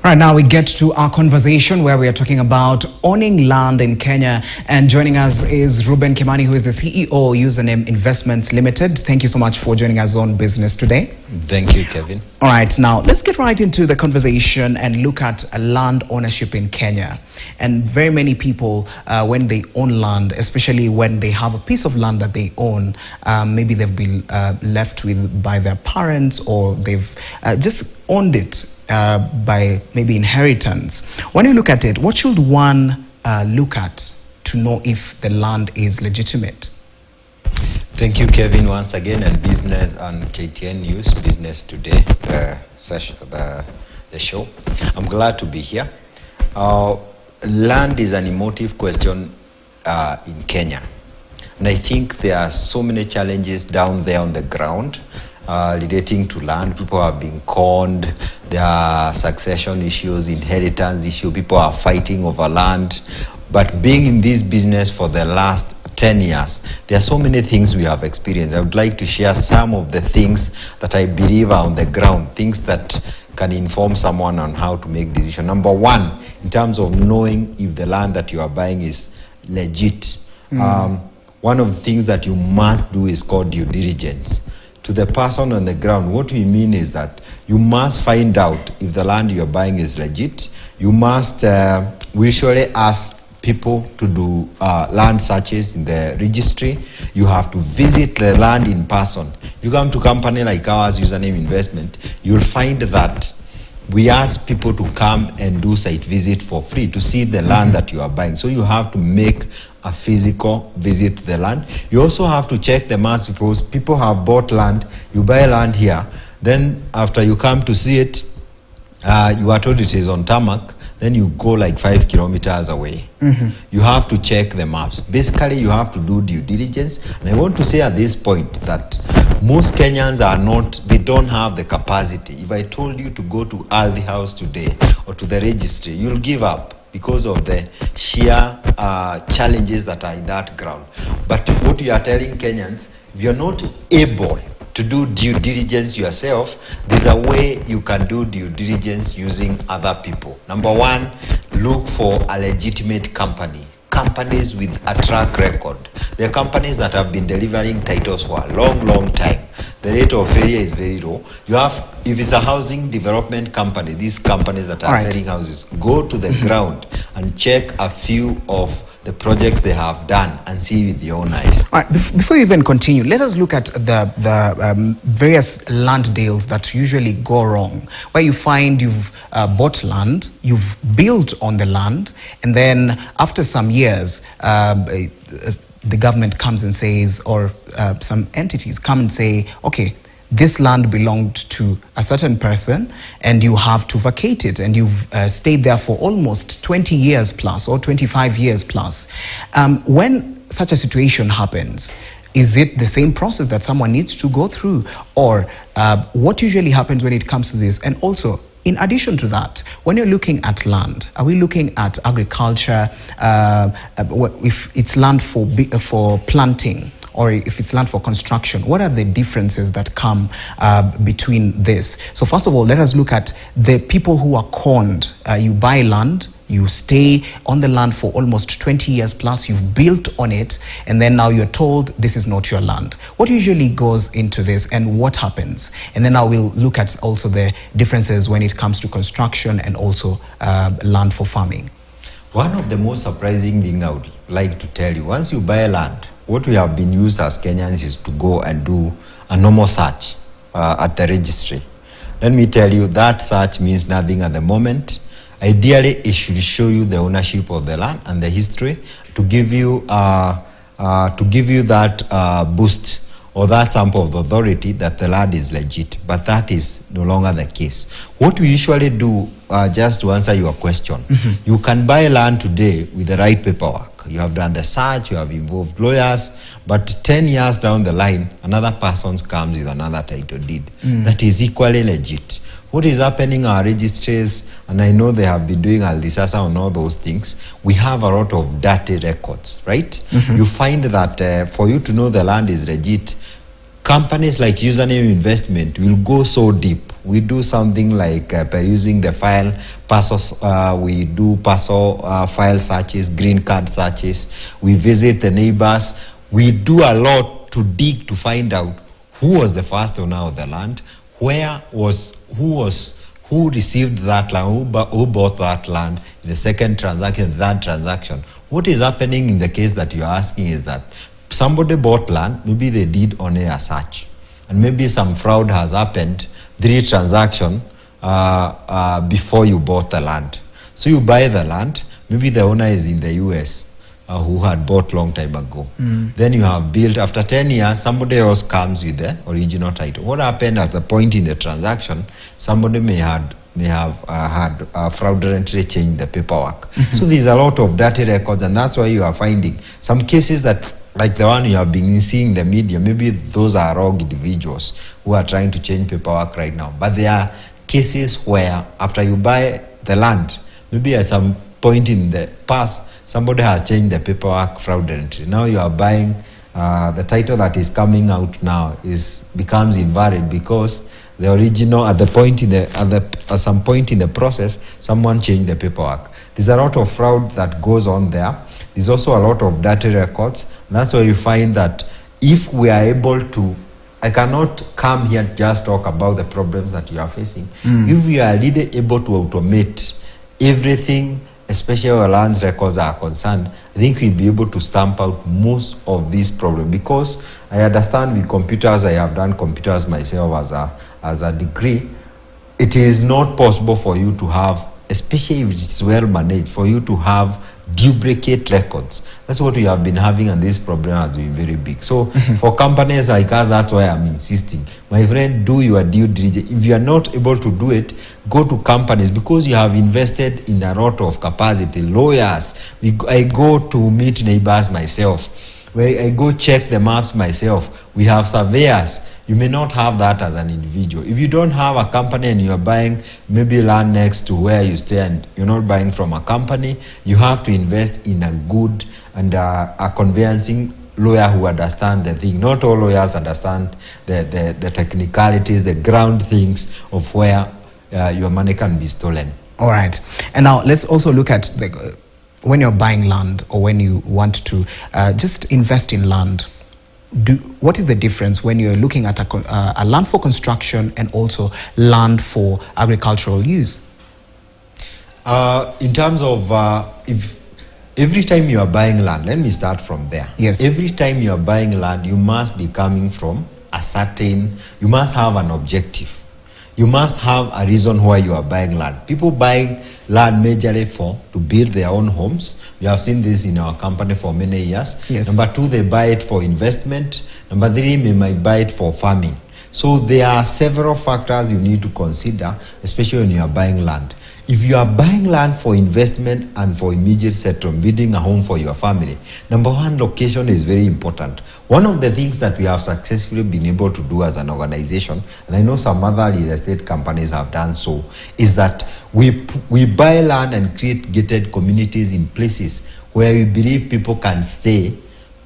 All right, now we get to our conversation where we are talking about owning land in Kenya. And joining us is Reuben Kimani, who is the CEO, Username Investments Limited. Thank you so much for joining us on business today. Thank you, Kevin. All right, now let's get right into the conversation and look at land ownership in Kenya. And very many people, when they own land, especially when they have a piece of land that they own, maybe they've been left with by their parents, or they've just owned it by maybe inheritance. When you look at it, what should one look at to know if the land is legitimate? Thank you, Kevin, once again, and business on KTN News, Business Today, the show. I'm glad to be here. Land is an emotive question in Kenya. And I think there are so many challenges down there on the ground relating to land. People are being conned. There are succession issues, inheritance issues. People are fighting over land. But being in this business for the last 10 years, there are so many things we have experienced. I would like to share some of the things that I believe are on the ground, things that can inform someone on how to make decisions. Number one, in terms of knowing if the land that you are buying is legit, one of the things that you must do is called due diligence. To the person on the ground, what we mean is that you must find out if the land you're buying is legit. You must, we usually ask people to do land searches in the registry. You have to visit the land in person. You come to a company like ours, Username Investment, you'll find that we ask people to come and do site visit for free to see the land that you are buying. So you have to make a physical visit to the land. You also have to check the maps, because people have bought land. You buy land here, then after you come to see it, you are told it is on tarmac, then you go like 5 kilometers away. You have to check the maps. Basically, you have to do due diligence. And I want to say at this point that most Kenyans are not, they don't have the capacity. If I told you to go to Aldi House today or to the registry, you'll give up because of the sheer challenges that are in that ground. But what we are telling Kenyans, if you're not able to do due diligence yourself, there's a way you can do due diligence using other people. Number one, look for a legitimate company. Companies with a track record. There are companies that have been delivering titles for a long, long time. The rate of failure is very low. You have, if it's a housing development company, these companies that are selling houses, go to the ground and check a few of the projects they have done and see with your own eyes. All right, before you even continue, let us look at the various land deals that usually go wrong, where you find you've bought land, you've built on the land, and then after some years, the government comes and says, or some entities come and say, okay, this land belonged to a certain person and you have to vacate it, and you've stayed there for almost 20 years plus or 25 years plus. When such a situation happens, is it the same process that someone needs to go through, or what usually happens when it comes to this? And also, in addition to that, when you're looking at land, are we looking at agriculture, if it's land for planting, or if it's land for construction? What are the differences that come between this? So first of all, let us look at the people who are conned. You buy land, you stay on the land for almost 20 years plus, you've built on it, and then now you're told this is not your land. What usually goes into this, and what happens? And then now we'll look at also the differences when it comes to construction and also land for farming. One of the most surprising things I would like to tell you, once you buy land, what we have been used as Kenyans is to go and do a normal search at the registry. Let me tell you, that search means nothing at the moment. Ideally, it should show you the ownership of the land and the history to give you that boost or that stamp of authority that the land is legit. But that is no longer the case. What we usually do, just to answer your question, you can buy land today with the right paperwork. You have done the search, you have involved lawyers, but 10 years down the line, another person comes with another title deed that is equally legit. What is happening our registries, and I know they have been doing Aldisasa on all those things, we have a lot of dirty records, right? You find that for you to know the land is legit, companies like Username Investment will go so deep We do something like perusing the file, we do parcel file searches, green card searches. We visit the neighbors. We do a lot to dig to find out who was the first owner of the land, who received that land, who bought that land in the second transaction, third transaction. What is happening in the case that you're asking is that somebody bought land, maybe they did only a search, and maybe some fraud has happened, 3 transactions before you bought the land. So you buy the land, maybe the owner is in the US, who had bought long time ago. Then you have built, after 10 years, somebody else comes with the original title. What happened at the point in the transaction, somebody may have fraudulently changed the paperwork. So there's a lot of dirty records, and that's why you are finding some cases that, like the one you have been seeing in the media, maybe those are rogue individuals who are trying to change paperwork right now. But there are cases where after you buy the land, maybe at some point in the past, somebody has changed the paperwork fraudulently. Now you are buying, the title that is coming out now becomes invalid because the original, at some point in the process, someone changed the paperwork. There's a lot of fraud that goes on there. There's also a lot of dirty records. And that's why you find that if we are able to, I cannot come here just talk about the problems that you are facing. If we are really able to automate everything, especially where lands records are concerned, I think we'll be able to stamp out most of these problems. Because I understand with computers, I have done computers myself as a degree, it is not possible for you to have, especially if it's well managed, for you to have duplicate records. That's what we have been having, and this problem has been very big. So for companies like us, that's why I'm insisting. My friend, do your due diligence. If you are not able to do it, go to companies, because you have invested in a lot of capacity. Lawyers, I go to meet neighbors myself, where I go check the maps myself. We have surveyors. You may not have that as an individual. If you don't have a company and you're buying maybe land next to where you stay and you're not buying from a company, you have to invest in a good and a conveyancing lawyer who understands the thing. Not all lawyers understand the technicalities, the ground things of where your money can be stolen. All right. And now let's also look at when you're buying land, or when you want to just invest in land. What is the difference when you're looking at a land for construction and also land for agricultural use? In terms of if every time you are buying land, let me start from there. Yes. Every time you are buying land, you must be coming from you must have an objective. You must have a reason why you are buying land. People buy land majorly to build their own homes. We have seen this in our company for many years. Yes. Number 2, they buy it for investment. Number 3, they might buy it for farming. So there are several factors you need to consider, especially when you are buying land. If you are buying land for investment and for immediate settlement, building a home for your family, number 1, location is very important. One of the things that we have successfully been able to do as an organization, and I know some other real estate companies have done so, is that we buy land and create gated communities in places where we believe people can stay,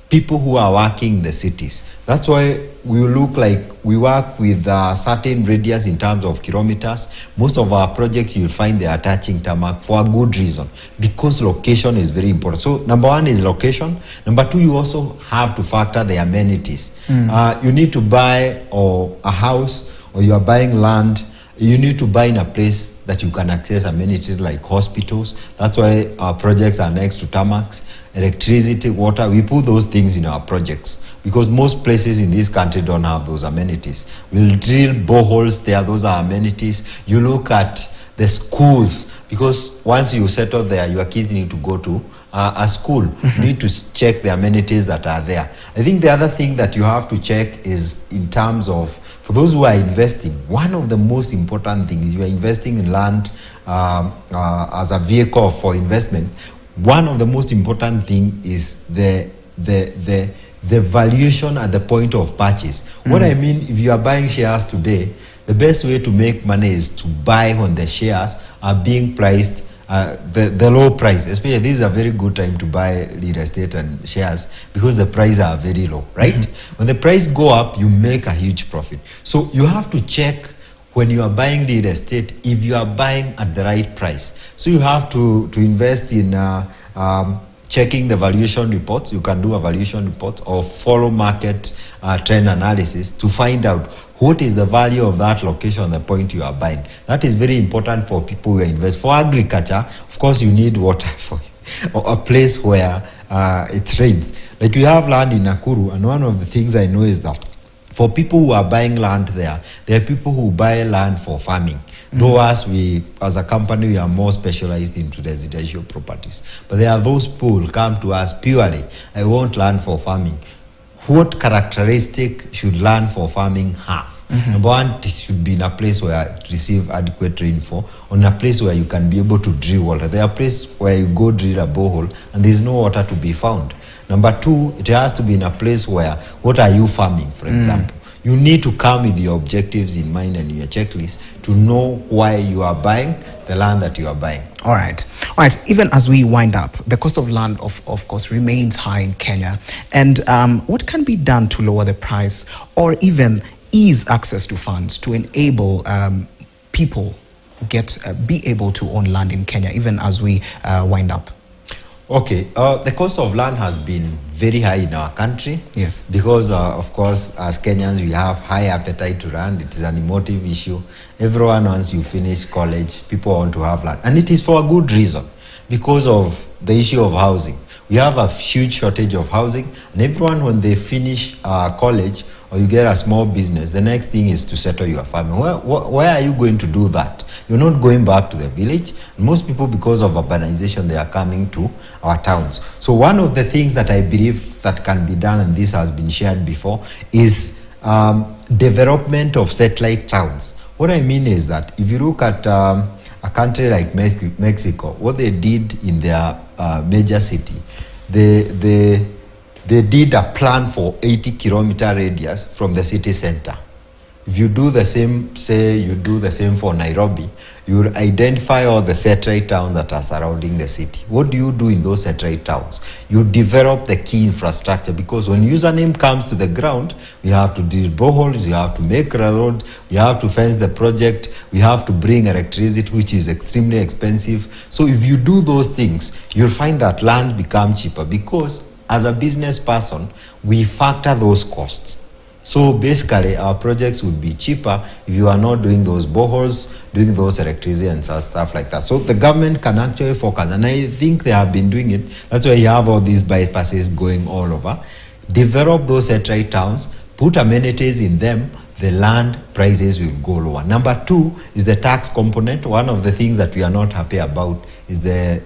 people who are working in the cities. That's why we work with a certain radius in terms of kilometers. Most of our projects, you'll find they are touching tarmac for a good reason, because location is very important. So number 1 is location. Number 2, you also have to factor the amenities. You need to buy a house, or you are buying land, you need to buy in a place that you can access amenities like hospitals. That's why our projects are next to tarmacs. Electricity, water, we put those things in our projects, because most places in this country don't have those amenities. We'll drill boreholes there, those are amenities. You look at the schools, because once you settle there, your kids need to go to a school. You need to check the amenities that are there. I think the other thing that you have to check is in terms of, for those who are investing, one of the most important things, you are investing in land as a vehicle for investment. One of the most important thing is the valuation at the point of purchase. What I mean, if you are buying shares today, the best way to make money is to buy when the shares are being priced the low price. Especially this is a very good time to buy real estate and shares, because the prices are very low, right? When the price go up, you make a huge profit. So you have to check when you are buying real estate, if you are buying at the right price. So you have to invest in checking the valuation reports. You can do a valuation report or follow market trend analysis to find out what is the value of that location, the point you are buying. That is very important for people who invest. For agriculture, of course, you need water for a place where it rains. Like we have land in Nakuru, and one of the things I know is that for people who are buying land there are people who buy land for farming. Though as a company, we are more specialized into residential properties. But there are those people who come to us purely, I want land for farming. What characteristic should land for farming have? Number one, it should be in a place where it receive adequate rainfall, on a place where you can be able to drill water. There are places where you go drill a borehole and there's no water to be found. Number two, it has to be in a place where, what are you farming, for example? You need to come with your objectives in mind and your checklist to know why you are buying the land that you are buying. All right. Even as we wind up, the cost of land, of course, remains high in Kenya. And what can be done to lower the price or even ease access to funds to enable people be able to own land in Kenya, even as we wind up? Okay, the cost of land has been very high in our country. Yes. Because, of course, as Kenyans, we have high appetite to land. It is an emotive issue. Everyone, once you finish college, people want to have land. And it is for a good reason, because of the issue of housing. We have a huge shortage of housing, and everyone, when they finish college or you get a small business, the next thing is to settle your family. Where are you going to do that? You're not going back to the village. And most people, because of urbanization, they are coming to our towns. So one of the things that I believe that can be done, and this has been shared before, is development of satellite towns. What I mean is that if you look at a country like Mexico, what they did in their major city, they did a plan for 80-kilometer radius from the city center. If you do the same, say you do the same for Nairobi, you will identify all the satellite towns that are surrounding the city. What do you do in those satellite towns? You develop the key infrastructure, because when username comes to the ground, we have to drill boreholes, we have to make railroads, we have to fence the project, we have to bring electricity, which is extremely expensive. So if you do those things, you'll find that land becomes cheaper, because as a business person, we factor those costs. So basically, our projects would be cheaper if you are not doing those boreholes, doing those electricity and stuff like that. So the government can actually focus, and I think they have been doing it. That's why you have all these bypasses going all over. Develop those satellite towns, put amenities in them, the land prices will go lower. Number two is the tax component. One of the things that we are not happy about is the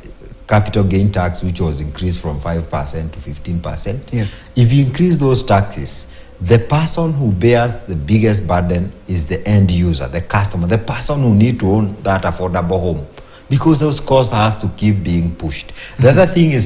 capital gain tax, which was increased from 5% to 15%. Yes. If you increase those taxes, the person who bears the biggest burden is the end user, the customer, the person who need to own that affordable home, because those costs has to keep being pushed. The other thing is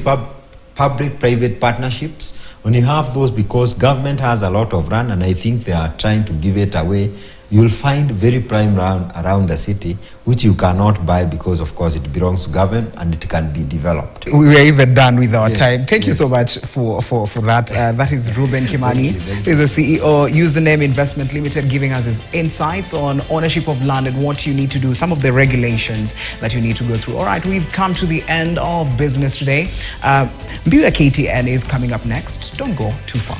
public-private partnerships. When you have those, because government has a lot of land, and I think they are trying to give it away, you'll find very prime land around the city, which you cannot buy because, of course, it belongs to government and it can be developed. We are even done with our time. Thank you yes. so much for that. That is Reuben Kimani. Thank you. He's the CEO, Username Investment Limited, giving us his insights on ownership of land and what you need to do, some of the regulations that you need to go through. All right, we've come to the end of business today. Mbiu KTN is coming up next. Don't go too far.